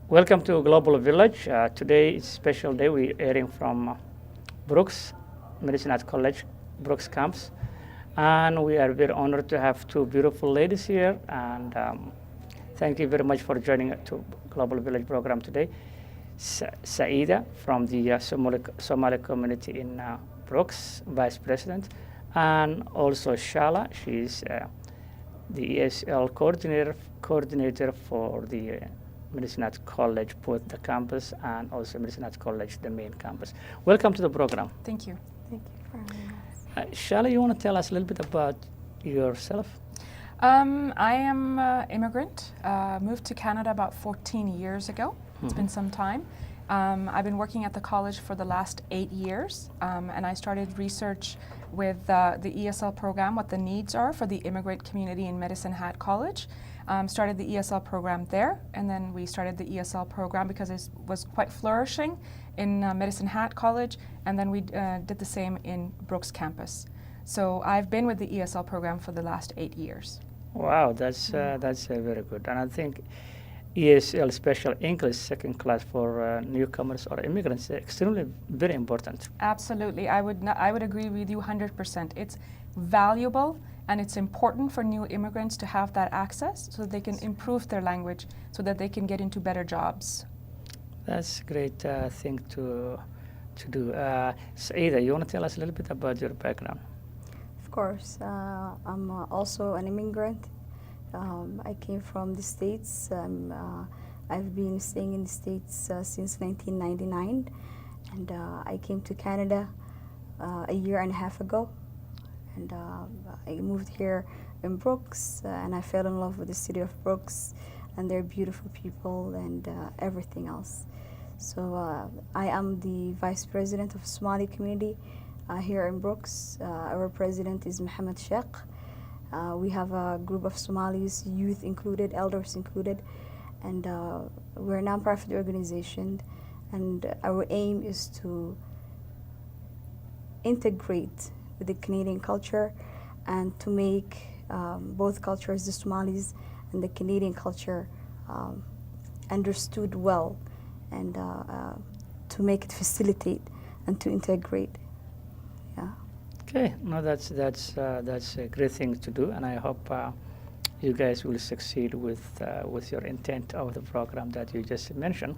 Welcome to Global Village. Today is a special day. We're airing from Brooks, Medicine Hat College, Brooks campus. And we are very honored to have two beautiful ladies here. And thank you very much for joining us to Global Village program today. Saida from the Somali community in Brooks, Vice President. And also Shala, she's the ESL coordinator for the Medicine Hat College, both the campus and also Medicine Hat College, the main campus. Welcome to the program. Thank you. Thank you for having us. Shala, you want to tell us a little bit about yourself? I am an immigrant, moved to Canada about 14 years ago. It's been some time. I've been working at the college for the last 8 years, and I started research with the ESL program, what the needs are for the immigrant community in Medicine Hat College. Started the ESL program there, and then we started the ESL program because it was quite flourishing in Medicine Hat College, and then we did the same in Brooks campus. So I've been with the ESL program for the last 8 years. Wow, that's very good. And I think ESL Special English second class for newcomers or immigrants is extremely very important. Absolutely, I would agree with you 100%. It's valuable and it's important for new immigrants to have that access so that they can improve their language, so that they can get into better jobs. That's a great thing to do. Saida, you want to tell us a little bit about your background? Of course, I'm also an immigrant. I came from the States. I've been staying in the States since 1999, and I came to Canada a year and a half ago. And I moved here in Brooks, and I fell in love with the city of Brooks and their beautiful people and everything else. So I am the Vice President of Somali community here in Brooks. Our president is Mohammed Sheikh. We have a group of Somalis, youth included, elders included, and we're a nonprofit organization, and our aim is to integrate with the Canadian culture and to make both cultures, the Somalis and the Canadian culture, understood well, and to make it facilitate and to integrate. Yeah. Okay, no, that's a great thing to do, and I hope you guys will succeed with your intent of the program that you just mentioned.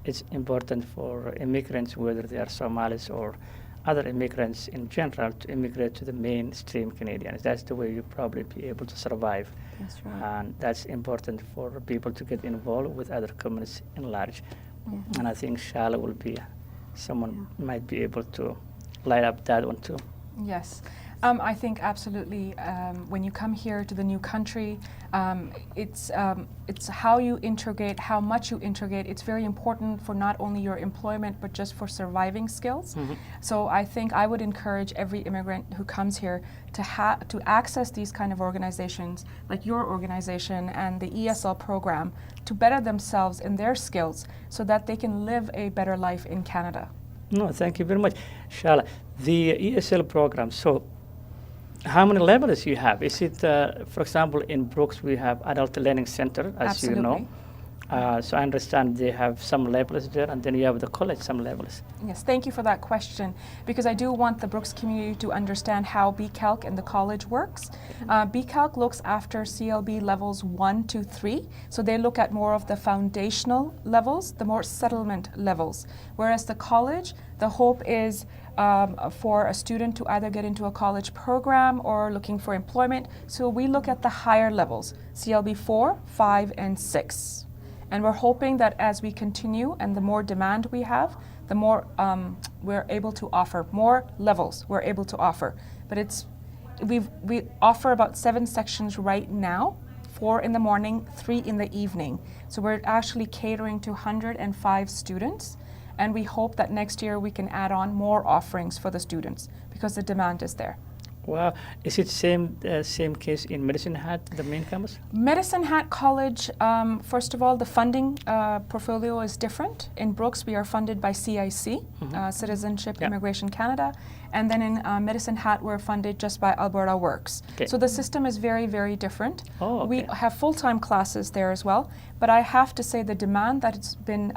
It's important for immigrants, whether they are Somalis or other immigrants in general, to immigrate to the mainstream Canadians. That's the way you probably be able to survive. That's right. And that's important for people to get involved with other communities in large. Yeah. And I think Shala will be someone might be able to light up that one too. Yes, I think absolutely. When you come here to the new country, it's how you integrate, how much you integrate. It's very important for not only your employment, but just for surviving skills. So I think I would encourage every immigrant who comes here to access these kind of organizations, like your organization and the ESL program, to better themselves in their skills so that they can live a better life in Canada. No, thank you very much. Shala, the ESL program, so how many levels you have? Is it, for example, in Brooks we have Adult Learning Center, as Absolutely. you know. So I understand they have some levels there, and then you have the college, some levels. Yes, thank you for that question, because I do want the Brooks community to understand how BCalc and the college works. BCalc looks after CLB levels 1 to 3, so they look at more of the foundational levels, the more settlement levels, whereas the college, the hope is for a student to either get into a college program or looking for employment. So we look at the higher levels, CLB 4, 5, and 6. And we're hoping that as we continue and the more demand we have, the more we're able to offer, more levels we're able to offer. But we offer about 7 sections right now, 4 in the morning, 3 in the evening. So we're actually catering to 105 students. And we hope that next year we can add on more offerings for the students because the demand is there. Wow. Is it same case in Medicine Hat, the main campus? Medicine Hat College, first of all, the funding portfolio is different. In Brooks, we are funded by CIC, Citizenship Yeah. Immigration Canada, and then in Medicine Hat, we're funded just by Alberta Works. Okay. So the system is very, very different. Oh, We okay. have full-time classes there as well, but I have to say the demand that it's been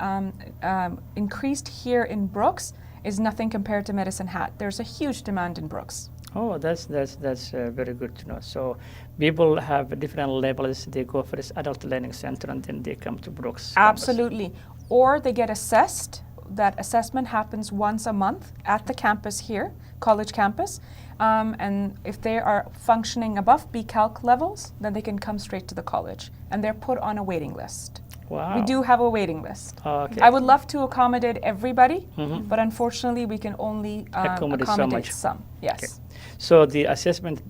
increased here in Brooks is nothing compared to Medicine Hat. There's a huge demand in Brooks. Oh, that's very good to know. So people have different levels. They go for this adult learning center and then they come to Brooks. campus. Absolutely. Or they get assessed. That assessment happens once a month at the campus here, college campus. And if they are functioning above BCalc levels, then they can come straight to the college. And they're put on a waiting list. Wow. We do have a waiting list. Okay. I would love to accommodate everybody, Mhm. but unfortunately we can only Accommodate so accommodate much. some. Yes. Okay. So the assessment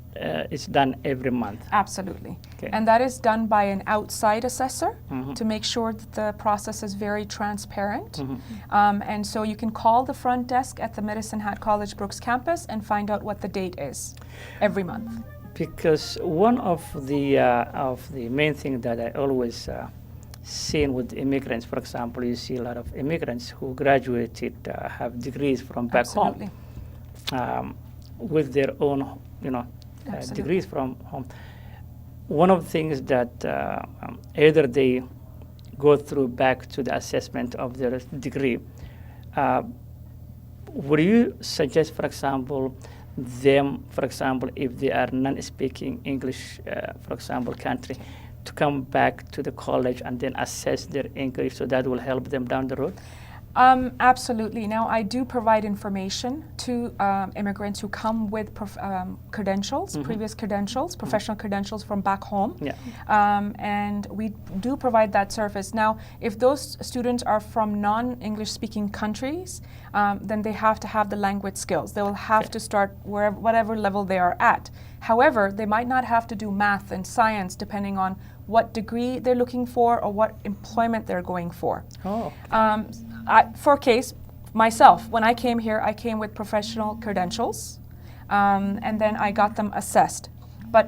is done every month. Absolutely. Okay. And that is done by an outside assessor Mhm. to make sure that the process is very transparent. Mhm. And so you can call the front desk at the Medicine Hat College Brooks campus and find out what the date is every month. Because one of the main things that I always seen with immigrants, for example, you see a lot of immigrants who graduated, have degrees from back Absolutely. home, with their own, Absolutely. degrees from home. One of the things that either they go through back to the assessment of their degree. Would you suggest, for example, them, for example, if they are non-speaking English, for example, country, to come back to the college and then assess their English so that will help them down the road? Absolutely. Now, I do provide information to immigrants who come with credentials, previous credentials, professional credentials from back home. Yeah. And we do provide that service. Now, if those students are from non-English speaking countries, then they have to have the language skills. They will have Okay. to start whatever level they are at. However, they might not have to do math and science depending on what degree they're looking for or what employment they're going for. Oh. For case, myself, when I came here, I came with professional credentials, and then I got them assessed. But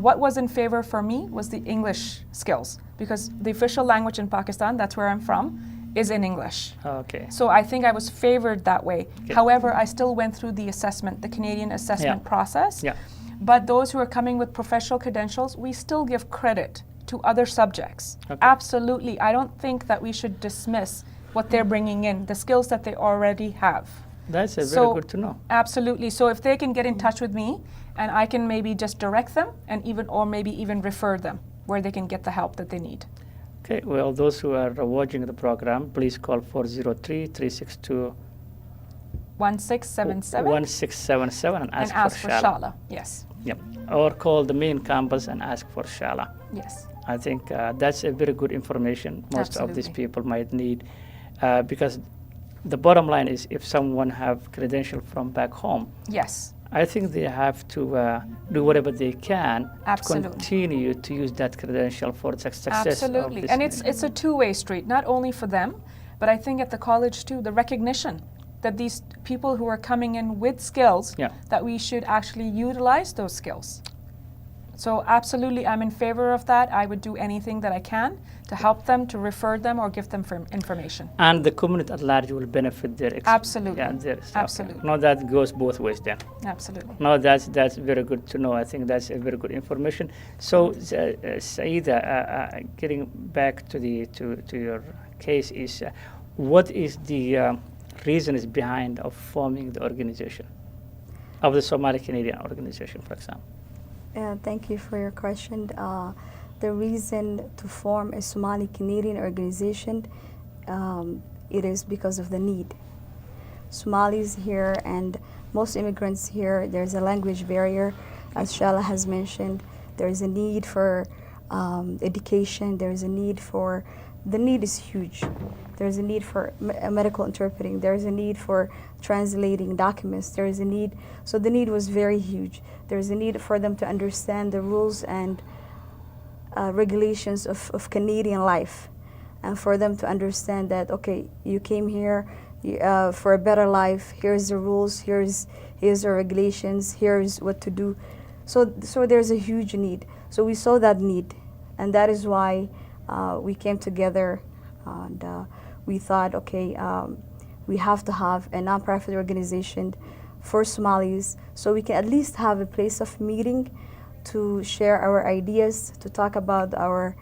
what was in favor for me was the English skills, because the official language in Pakistan, that's where I'm from, is in English. Okay. So I think I was favored that way. Okay. However, I still went through the assessment, the Canadian assessment Yeah. process. Yeah. But those who are coming with professional credentials, we still give credit to other subjects. Okay. Absolutely. I don't think that we should dismiss what they're bringing in, the skills that they already have. That's very So- good to know. Absolutely. So if they can get in touch with me and I can maybe just direct them and maybe even refer them where they can get the help that they need. Okay, well, those who are watching the program, please call 403-362 1677 1677 and and ask, ask for Shala. Shala. Yes. Yep. Or call the main campus and ask for Shala. Yes. I think that's a very good information most of these Absolutely. people might need, because the bottom line is if someone have credential from back home, Yes. I think they have to do whatever they can Absolutely. to continue to use that credential for the success Absolutely. of this. And it's a two-way street, not only for them, but I think at the college too, the recognition that these people who are coming in with skills, Yeah. that we should actually utilize those skills. So absolutely, I'm in favor of that. I would do anything that I can to help them, to refer them, or give them information. And the community at large will benefit their Absolutely. Yeah, their stuff. Absolutely. No, that goes both ways then. Absolutely. No, that's very good to know. I think that's a very good information. So, Saida, getting back to your case is, what is the reasons behind of forming the organization, of the Somali Canadian organization, for example? Thank you for your question. The reason to form a Somali Canadian organization, it is because of the need. Somalis here and most immigrants here, there's a language barrier, as Shala has mentioned. There's a need for education. There's a need for, the need is huge. There's a need for medical interpreting. There's a need for translating documents. There's a need, so the need was very huge. There's a need for them to understand the rules and regulations of Canadian life, and for them to understand that, okay, you came here, for a better life. Here's the rules. Here's the regulations. Here's what to do. So there's a huge need. So we saw that need, and that is why we came together, and we thought, okay, we have to have a nonprofit organization for Somalis, so we can at least have a place of meeting to share our ideas, to talk about our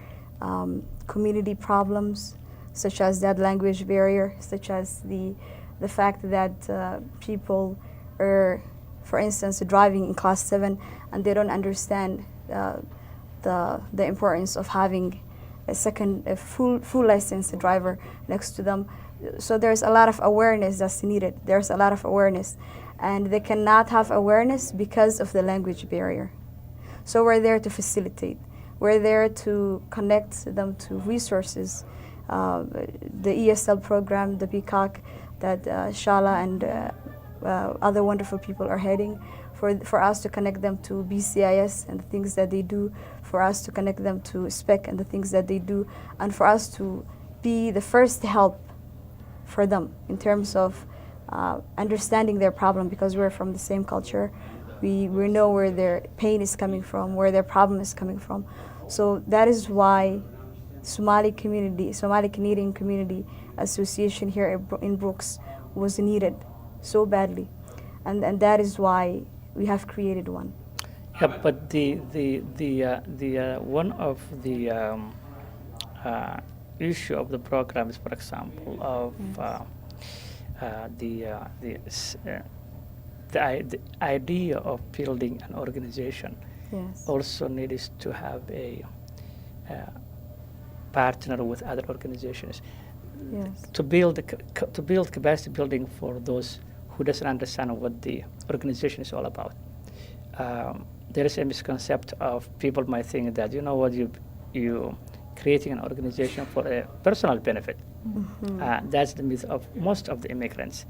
community problems, such as that language barrier, such as the fact that people are, for instance, driving in class 7 and they don't understand the importance of having a full licensed driver next to them. So there's a lot of awareness that's needed. There's a lot of awareness, and they cannot have awareness because of the language barrier. So we're there to facilitate. We're there to connect them to resources. The ESL program, the PCOC, that Shala and other wonderful people are heading, for us to connect them to BCIS and the things that they do, for us to connect them to SPEC and the things that they do, and for us to be the first help for them in terms of understanding their problem, because we're from the same culture. We know where their pain is coming from, where their problem is coming from. So that is why Somali Canadian Community Association here in Brooks was needed so badly, and that is why we have created one. Yeah, but the one of the issue of the program is, for example, of the idea of building an organization. Yes. Also needs to have a partner with other organizations. Yes. To build capacity building for those who doesn't understand what the organization is all about. There is a misconception of people might think that, you know what, you creating an organization for a personal benefit. Mm-hmm. That's the myth of most of the immigrants.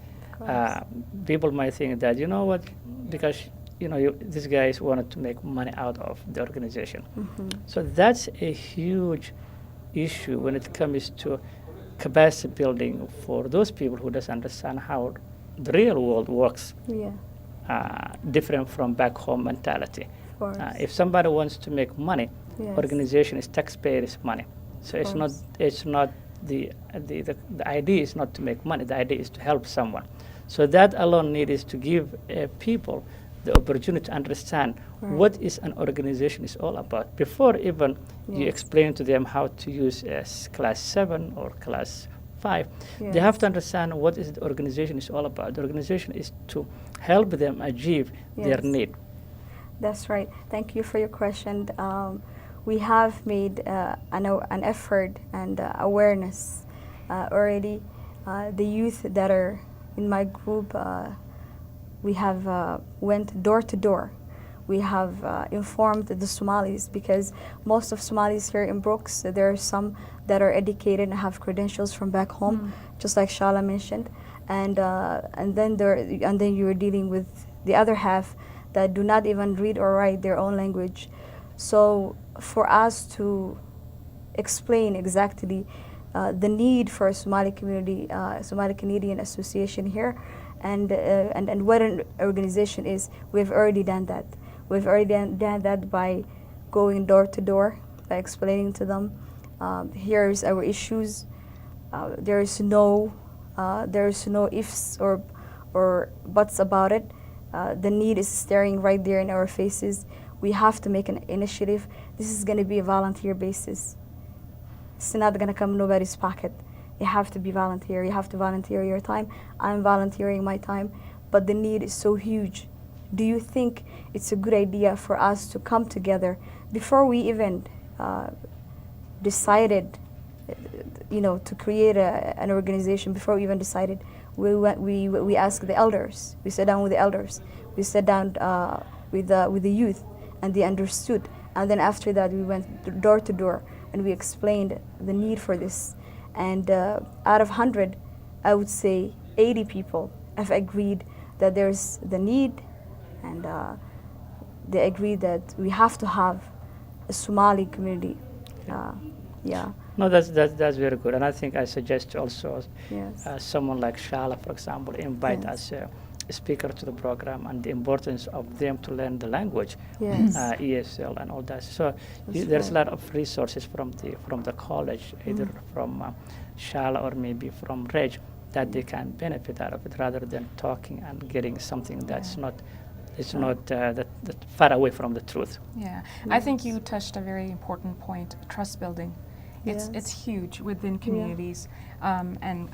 People might think that, you know what, because these guys wanted to make money out of the organization. Mm-hmm. So that's a huge issue when it comes to capacity building for those people who doesn't understand how the real world works. Yeah. Different from back home mentality. Of course. If somebody wants to make money, Yes. organization is taxpayers' money. So it's not the idea is not to make money. The idea is to help someone. So that alone needs to give people the opportunity to understand what is an organization is all about before even you explain to them how to use class 7 or class 5. Yes. They have to understand what is the organization is all about. The organization is to help them achieve their need. That's right. Thank you for your question. We have made an effort and awareness already. The youth that are in my group, we have went door to door. We have informed the Somalis, because most of Somalis here in Brooks, there are some that are educated and have credentials from back home, just like Shala mentioned, and then you're dealing with the other half that do not even read or write their own language. So for us to explain exactly the need for a Somali community, Somali Canadian Association here, and what an organization is, we've already done that. We've already done that by going door to door, by explaining to them, here's our issues. There's no ifs or buts about it. The need is staring right there in our faces. We have to make an initiative. This is going to be a volunteer basis. It's not going to come nobody's pocket. You have to be volunteer. You have to volunteer your time. I'm volunteering my time, but the need is so huge. Do you think it's a good idea for us to come together before we even decided, to create an organization? Before we even decided, we asked the elders. We sat down with the elders. We sat down with the youth, and they understood. And then after that, we went door to door, and we explained the need for this. And out of 100, I would say 80 people have agreed that there's the need, and they agree that we have to have a Somali community Yeah. No, that's very good. And I think I suggest also Yes. someone like Shala, for example, invite Yes. as a speaker to the program and the importance of them to learn the language, Yes. ESL and all that. So That's there's a right. lot of resources from the college, either from Shala or maybe from Reg, that they can benefit out of it rather than talking and getting something that's Yeah. not it's not that far away from the truth. Yeah, I think you touched a very important point: trust building. It's Yes. huge within communities, and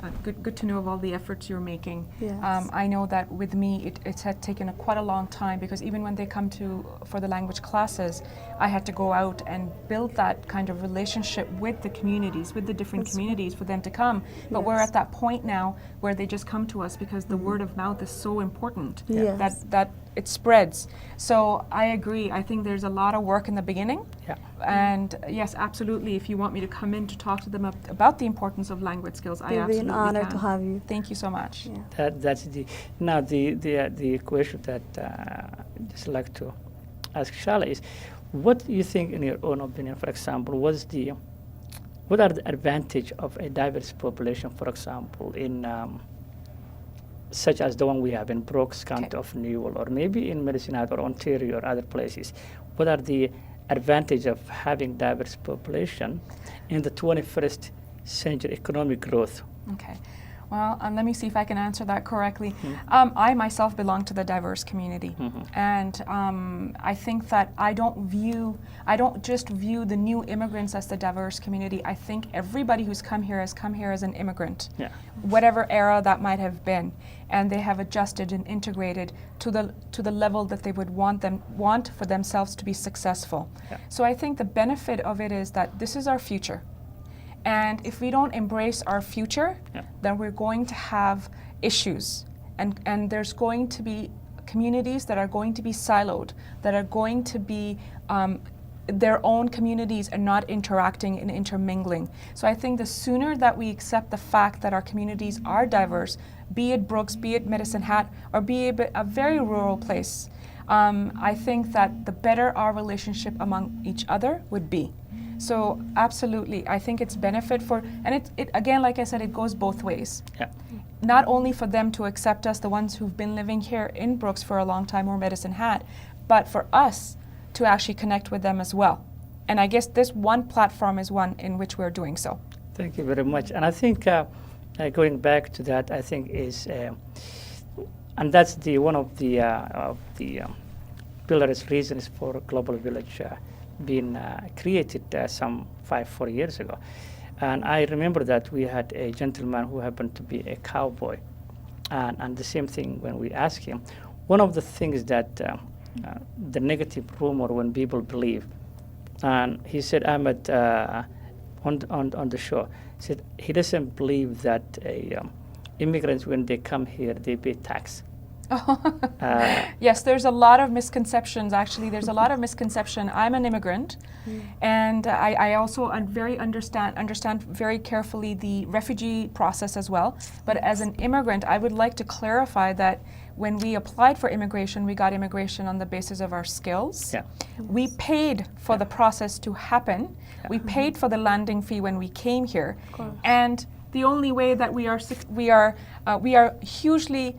good to know of all the efforts you're making. Yes. I know that with me, it's had taken quite a long time, because even when they come for the language classes, I had to go out and build that kind of relationship with the communities, with the different That's communities, for them to come. But we're Yes. at that point now where they just come to us because the word of mouth is so important. Yes. That it spreads. So I agree. I think there's a lot of work in the beginning. Yeah. And yes, absolutely. If you want me to come in to talk to them about the importance of language skills, I It'll be absolutely an honor can. to have you. Thank you so much. Yeah. That's the question that I just like to ask Shala is, what do you think, in your own opinion, for example, what are the advantage of a diverse population, for example, in such as the one we have in Brooks County Okay. of Newell, or maybe in Medicine Hat or Ontario or other places? What are the advantage of having diverse population in the 21st century economic growth? Okay. Well, let me see if I can answer that correctly. Mm-hmm. I myself belong to the diverse community, and I think that I don't just view the new immigrants as the diverse community. I think everybody who's come here has come here as an immigrant, Yeah. whatever era that might have been, and they have adjusted and integrated to the level that they would want for themselves to be successful. Yeah. So I think the benefit of it is that this is our future. And if we don't embrace our future, Yeah. then we're going to have issues. And there's going to be communities that are going to be siloed, that are going to be their own communities and not interacting and intermingling. So I think the sooner that we accept the fact that our communities are diverse, be it Brooks, be it Medicine Hat, or be it a very rural place, I think that the better our relationship among each other would be. So absolutely, I think it's benefit for, and it again, like I said, it goes both ways. Yeah. Not only for them to accept us, the ones who've been living here in Brooks for a long time, or Medicine Hat, but for us to actually connect with them as well. And I guess this one platform is one in which we're doing so. Thank you very much. And I think going back to that, I think is, and that's one of the pillars reasons for Global Village being created some 4 years ago. And I remember that we had a gentleman who happened to be a cowboy. And the same thing when we asked him, one of the things that the negative rumor when people believe, and he said, Ahmed, on the show, said he doesn't believe that immigrants, when they come here, they pay tax. Yes, there's a lot of misconceptions. Actually, there's a lot of misconception. I'm an immigrant, and I also understand very carefully the refugee process as well. But as an immigrant, I would like to clarify that when we applied for immigration, we got immigration on the basis of our skills. Yeah. We paid for the process to happen. We paid for the landing fee when we came here, and the only way that we are hugely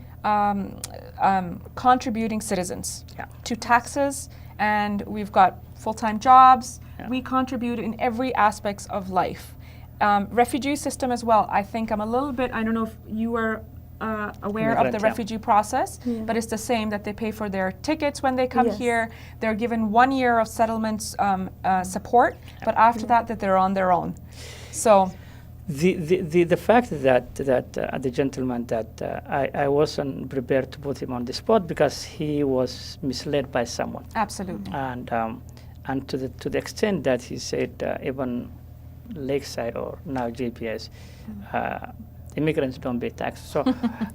contributing citizens to taxes, and we've got full-time jobs. Yeah. We contribute in every aspects of life. Refugee system as well. I think I'm a little bit, I don't know if you were aware of the Immigrant, yeah. refugee process, Yeah. but it's the same, that they pay for their tickets when they come Yes. here. They're given 1 year of settlements support, but after that they're on their own. So The fact that the gentleman that I wasn't prepared to put him on the spot because he was misled by someone, absolutely. and to the extent that he said even Lakeside or now JPS, immigrants don't pay tax. So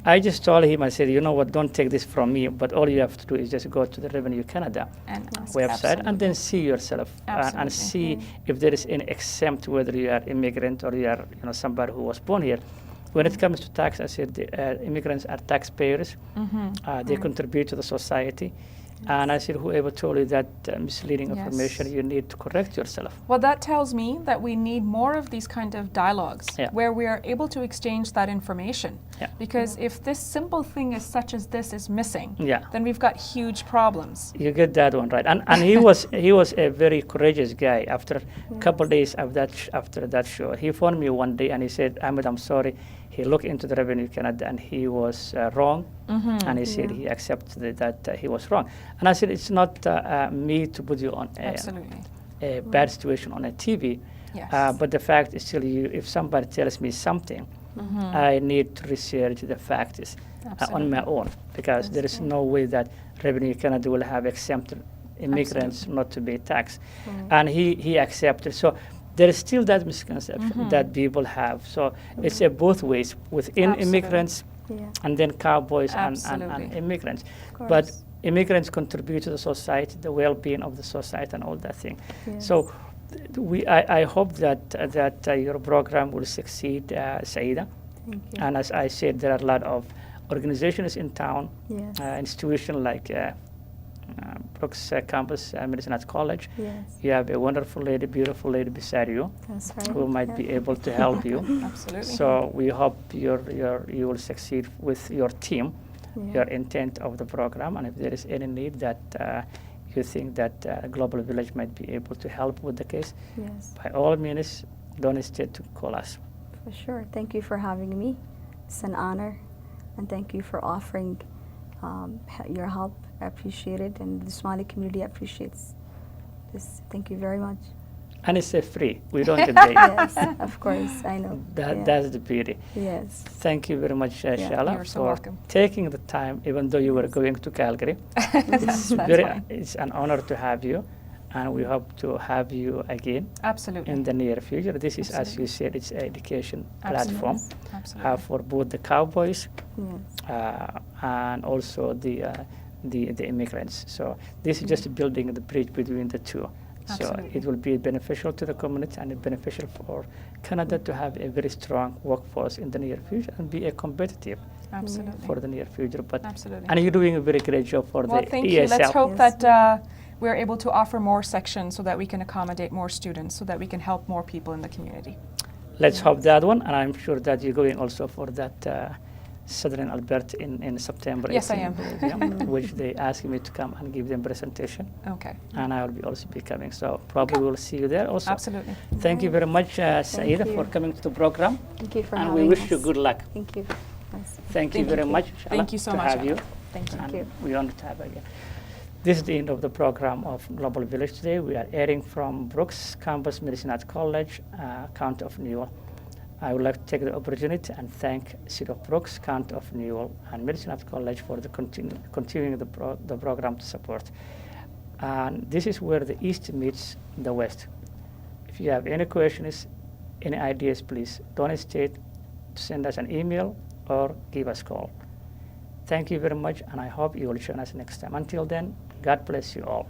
I just told him, I said, you know what, don't take this from me, but all you have to do is just go to the Revenue Canada And website and then see yourself and see if there is any exempt, whether you are immigrant or you are somebody who was born here. When it comes to tax, I said immigrants are taxpayers. They contribute to the society. And I said, whoever told you that misleading Yes. information, you need to correct yourself. Well, that tells me that we need more of these kind of dialogues Yeah. where we are able to exchange that information. Yeah. Because if this simple thing is such as this is missing, Yeah. then we've got huge problems. You get that one right, and he was a very courageous guy. After a couple days of after that show, he phoned me one day and he said, "Ahmed, I'm sorry." He looked into the Revenue Canada and he was wrong, and he said he accepted that he was wrong. And I said, it's not me to put you on Absolutely. a bad situation on a TV, Yes. but the fact is still, if somebody tells me something, I need to research the facts on my own, because there is no way that Revenue Canada will have exempted immigrants not to pay tax. And he accepted. So there is still that misconception that people have. So it's a both ways, within Absolutely. immigrants Yeah. and then cowboys and Absolutely. immigrants. Of But course. immigrants contribute to the society, the well-being of the society and all that thing. Yes. So I hope that your program will succeed, Saida. Thank you. And as I said, there are a lot of organizations in town, Yes. institutions like Brooks Campus Medicine at College. Yes. You have a wonderful lady, beautiful lady beside you, That's right. who might be Yeah. able to help you. Absolutely. So we hope you will succeed with your team, Yeah. your intent of the program, and if there is any need that you think that Global Village might be able to help with the case, Yes. by all means, don't hesitate to call us. For sure. Thank you for having me. It's an honor, and thank you for offering your help. I appreciate it, and the Somali community appreciates this. Thank you very much. And it's free. We don't get paid. Yes, of course, I know. Yeah. That's the beauty. Yes. Thank you very much, Shala, You're so for welcome. taking the time, even though you were going to Calgary. That's fine. It's an honor to have you, and we hope to have you again Absolutely. in the near future. This is, as Absolutely. you said, it's an education Absolutely. platform Absolutely. for both the cowboys Yes. and also the immigrants. So this is just building the bridge between the two. So Absolutely. it will be beneficial to the community and beneficial for Canada to have a very strong workforce in the near future and be a competitive Absolutely. for the near future. But Absolutely. and you're doing a very great job for Well, the thank ESL. you. Let's hope Yes. that we're able to offer more sections so that we can accommodate more students, so that we can help more people in the community. Let's hope that one, and I'm sure that you're going also for that Southern Alberta in September. Yes, I 18, yeah, which they asked me to come and give them presentation, Okay. and I will also be coming. So probably we'll see you there also. Absolutely. Thank you very much, Saida, you. for coming to the program, Thank you for and having we wish us. you good luck. Thank you. Yes. Thank you Thank very you. much. Thank you so to much, have you. Anna. Thank you. And you. we want to have you again. This is the end of the program of Global Village today. We are airing from Brooks Campus Medicine at College, County of Newell. I would like to take the opportunity and thank City of Brooks, County of Newell, and Medicine at College for the continuing the program to support. And this is where the East meets the West. If you have any questions, any ideas, please don't hesitate to send us an email or give us a call. Thank you very much, and I hope you will join us next time. Until then, God bless you all.